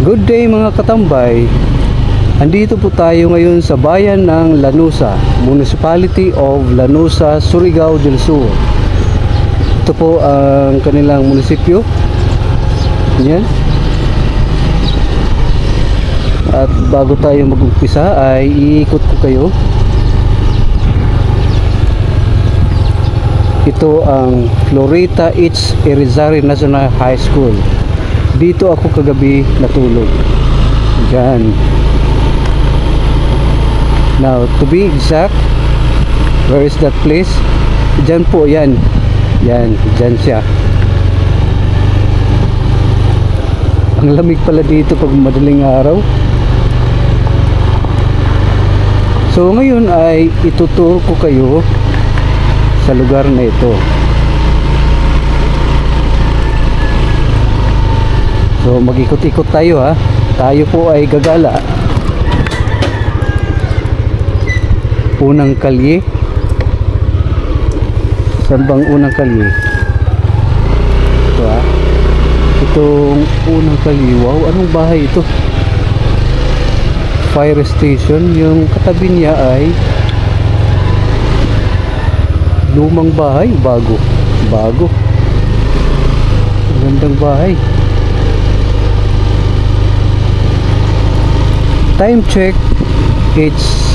Good day mga katambay. Andito po tayo ngayon sa bayan ng Lanuza, Municipality of Lanuza, Surigao del Sur. Ito po ang kanilang munisipyo. Yan. At bago tayo mag-umpisa ay iikot ko kayo. Ito ang Florita H. Irizarry National High School. Dito ako kagabi natulog. Diyan. Now, to be exact, where is that place? Diyan po, yan. Yan, diyan siya. Ang lamig pala dito pag madaling araw. So, ngayon ay ituturo ko kayo sa lugar na ito. So mag-ikot-ikot tayo ha. Tayo po ay gagala. Unang kalye. Saan bang unang kalye? Ito ha. Itong unang kalye. Wow, anong bahay ito? Fire station. Yung katabi niya ay lumang bahay. Bago. Magandang bahay. Time check, it's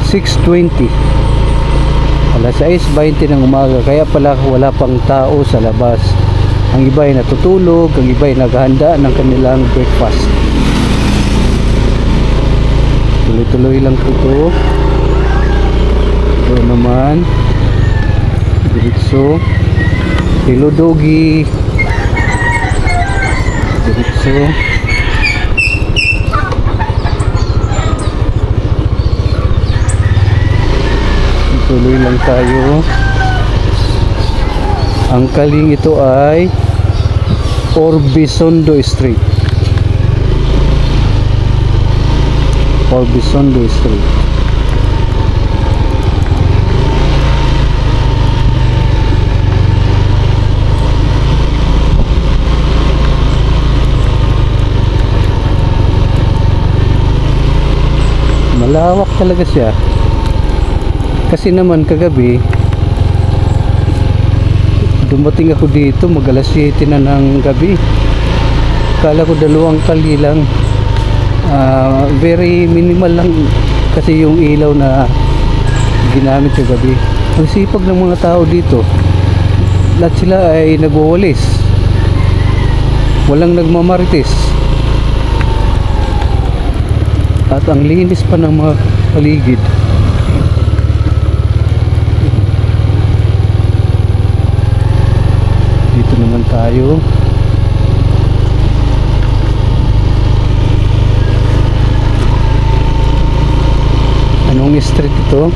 6:20. Alas 6:20 ng umaga. Kaya pala wala pang tao sa labas. Ang iba ay natutulog, ang iba ay naghahanda ng kanilang breakfast. Tuloy-tuloy lang po ito. Ito naman diretso. Hello doggy. Diretso. Tuloy lang tayo. Ang kaling ito ay Orbisondo Street. Orbisondo Street. Malawak talaga siya. Kasi naman kagabi dumating ako dito mag alas 7 na ng gabi. Kala ko dalawang kali lang. Very minimal lang kasi yung ilaw na ginamit kagabi. Ang sipag ng mga tao dito. Lahat sila ay nagwawalis. Walang nagmamarites. At ang linis pa ng mga paligid. Naman tayo. Anong street ito?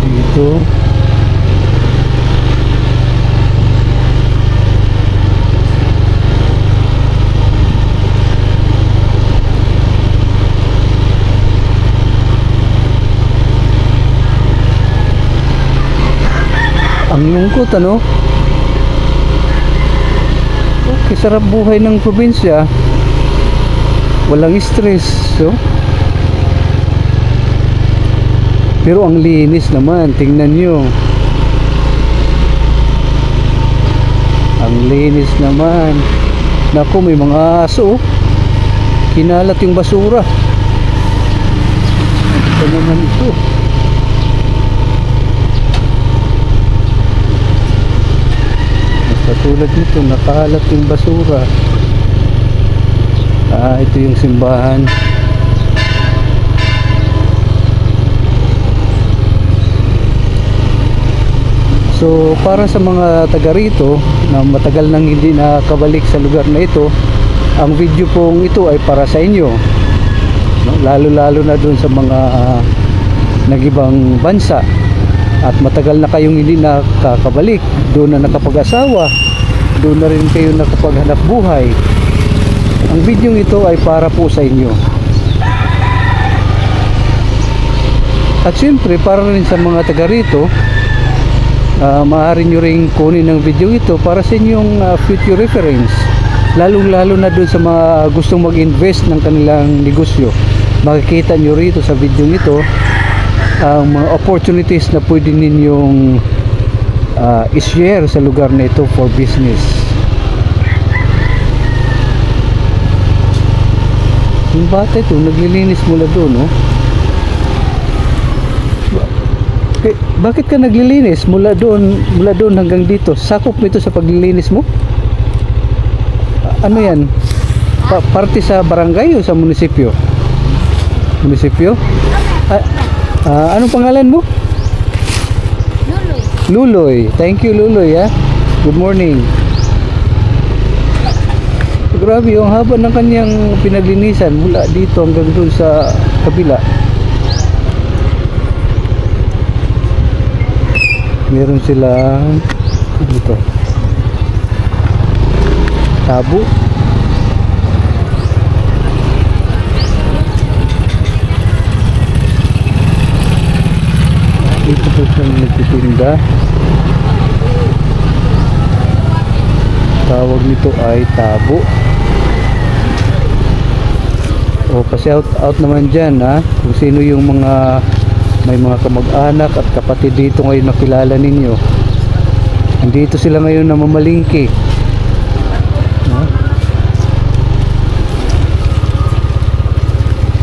Dito. Ang lungkot ano? Okay, sarap buhay ng probinsya. Walang stress, so. Pero ang linis naman, tingnan nyo. Ang linis naman. Naku, may mga aso. Kinalat yung basura. Ito naman ito. Katulad nito, nakahalat yung basura. Ito yung simbahan. So, para sa mga taga rito na matagal nang hindi nakabalik sa lugar na ito, ang video pong ito ay para sa inyo. Lalo-lalo na dun sa mga nag-ibang bansa. At matagal na kayong hindi nakakabalik, doon na nakapag-asawa, doon na rin kayo nakapaghanap buhay. Ang video ito ay para po sa inyo. At syempre para rin sa mga taga rito, maaari nyo rin kunin ng video ito para sa inyong future reference, lalong lalo na dun sa mga gustong mag-invest ng kanilang negosyo. Makikita nyo rito sa video ito ang mga opportunities na pwede ninyong i-share sa lugar na ito for business. Yung bata ito naglilinis mula doon, no? Bakit ka naglilinis mula doon hanggang dito? Sakop mo ito sa paglilinis mo? Ano yan? Parte sa barangay o sa munisipyo? Munisipyo? Anong pangalan mo? Luloy. Luloy. Thank you, Luloy, ha? Good morning. Grabe, yung haba ng kanyang pinaglinisan mula dito hanggang doon sa kabila. Meron silang dito tabo, dito po siya nagtitinda. Tawag nito ay tabo. O kasi out naman dyan, ha, kung sino yung mga may mga kamag-anak at kapatid dito ngayon nakilala ninyo. Andito sila ngayon na mamalingki.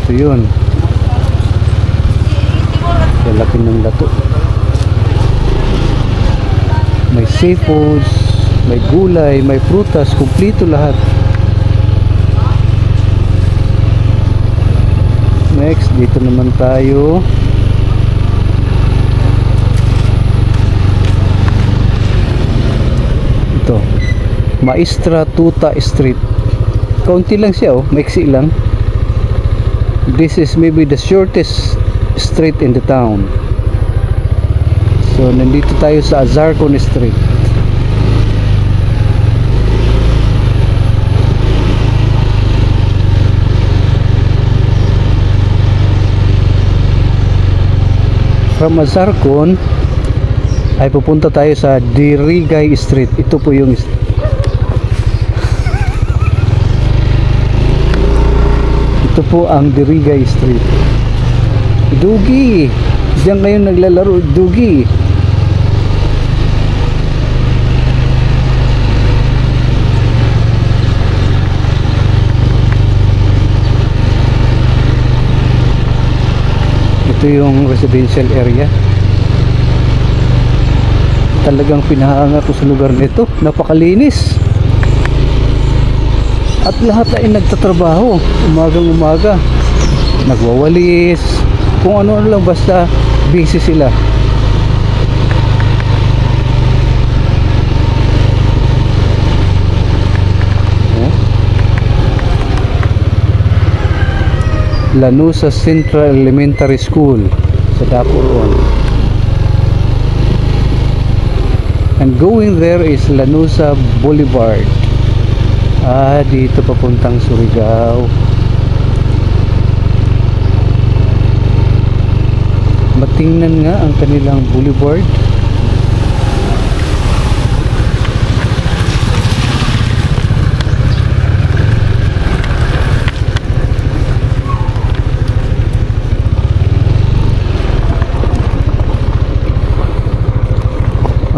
So yun, lalaki ng lato. May seafoods, may gulay, may prutas, kumplito lahat. Next, dito naman tayo. Ito, Maestra Tuta Street. Kaunti lang siya, oh, maiksi lang. This is maybe the shortest street in the town. So nandito tayo sa Azarcon Street. From Azarcon ay pupunta tayo sa Dirigay Street. Ito po yung ito po ang Dirigay Street. Dugi, diyan kayo naglalaro, Dugi. Ito yung residential area. Talagang pinahanga ko sa lugar nito. Napakalinis. At lahat ay nagtatrabaho. Umagang umaga. Nagwawalis. Kung ano lang, basta busy sila. Lanusa Central Elementary School sa Dapuron. And going there is Lanusa Boulevard. Dito papuntang Surigao. Matingnan nga ang kanilang boulevard.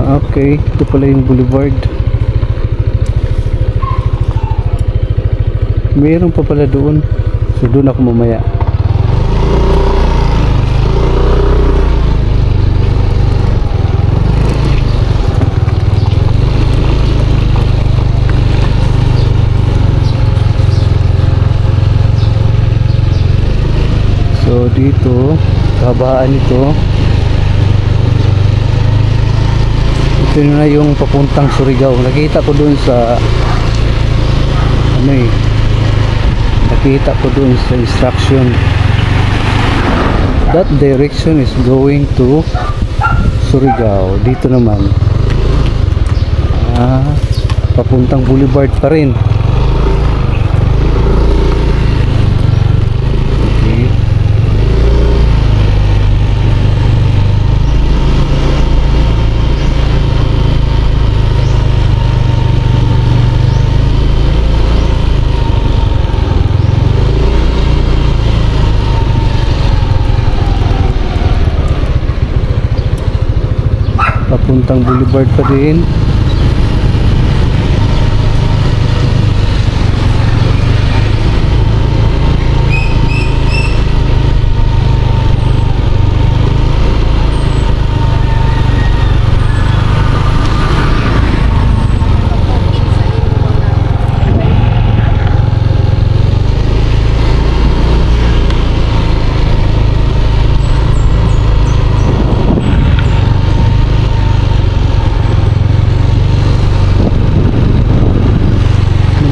Okay, ito pala yung boulevard. Mayroon pa pala doon. So doon ako mamaya. So dito, kahabaan nito, ito na yung papuntang Surigao. Nakita ko doon sa nakita ko doon sa instruction, that direction is going to Surigao. Dito naman papuntang Boulevard pa rin. Okay. papuntang Boulevard pa din.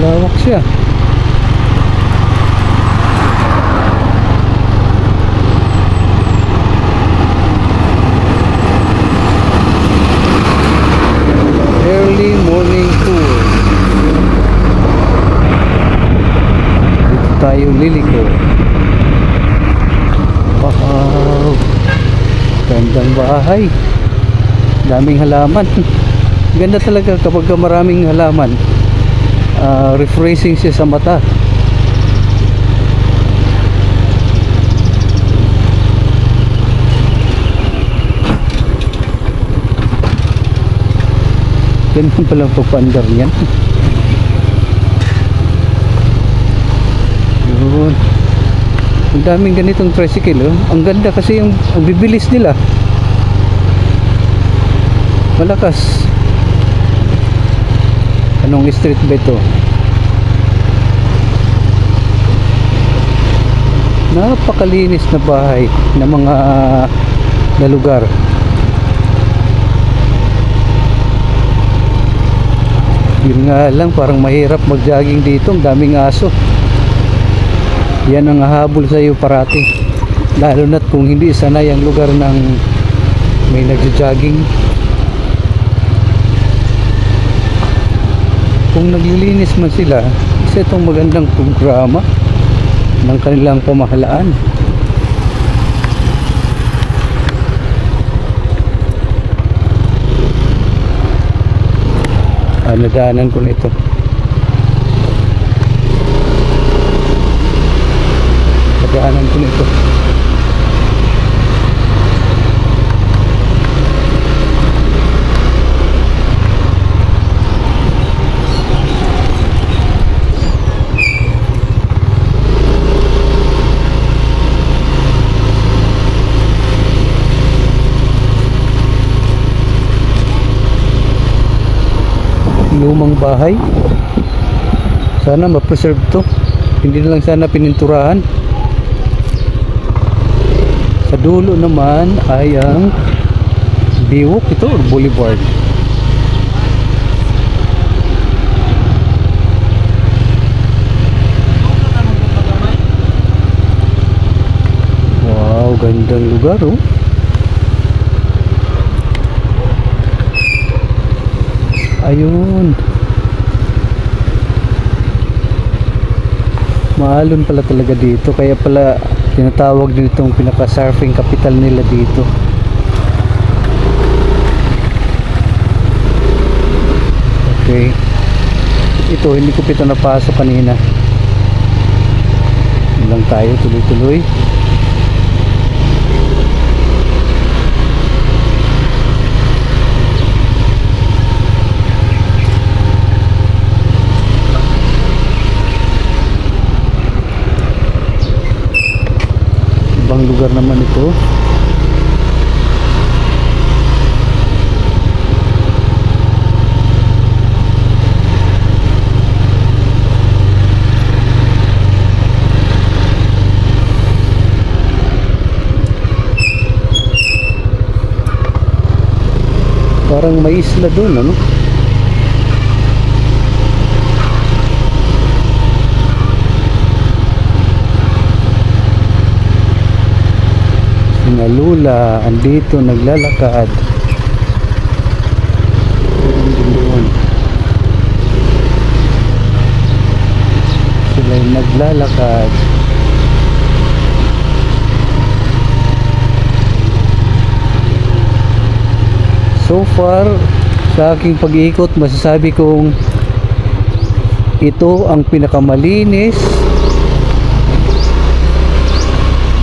Malawak siya. Early morning tour. Dito tayo liliko. Wow, gandang bahay, daming halaman. Ganda talaga kapag maraming halaman. Refreshing siya sa mata. Ganun palang pagpaandar niyan. Yun. Ang daming ganitong tricycle, oh. Ang ganda kasi ang bibilis nila. Malakas. Anong street ba ito? Napakalinis na bahay na mga na lugar. Yun nga lang, parang mahirap mag-jogging dito. Ang daming aso. Yan ang hahabol sa iyo parati. Lalo na't kung hindi sanay ang lugar ng may nagja-jogging. Kung naglilinis man sila, isa itong magandang programa ng kanilang pamahalaan. Nadaanan ko nito. Nadaanan ko nito. Lumang bahay, sana ma-preserve to, hindi na lang sana pininturahan. Sa dulo naman ay ang Biwok ito or Boulevard. Wow, gandang lugar, oh. Ayun, maalon pala talaga dito, kaya pala tinatawag din itong pinaka-surfing capital nila dito. Okay, ito hindi ko pito napasok kanina. Yun lang tayo, tuloy-tuloy. Ibang lugar naman ito. Parang may isla doon, ano? Lula, andito naglalakad. Sila'y naglalakad. So far sa aking pag-iikot, masasabi kong ito ang pinakamalinis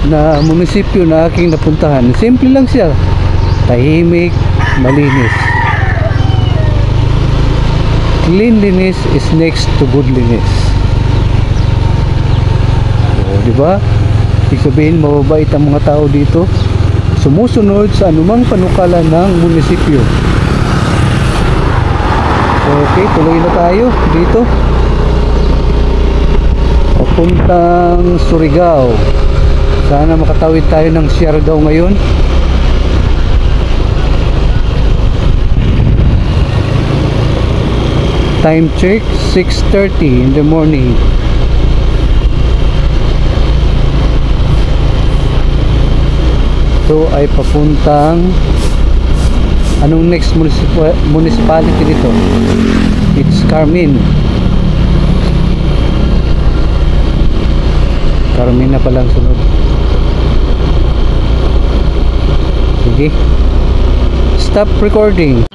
na munisipyo na aking napuntahan. Simple lang siya, tahimik, malinis. Cleanliness is next to goodliness. O, di ba? Ibig sabihin, mababait ang mga tao dito. Sumusunod sa anumang panukala ng munisipyo. So, okay, tuloy na tayo dito. Papuntang Surigao. Sana makatawid tayo ng Siargao ngayon. Time check, 6:30 in the morning. Ito ay papuntang, anong next municipality nito? It's Carmen. Carmen na palang sunod. Sige. Stop recording.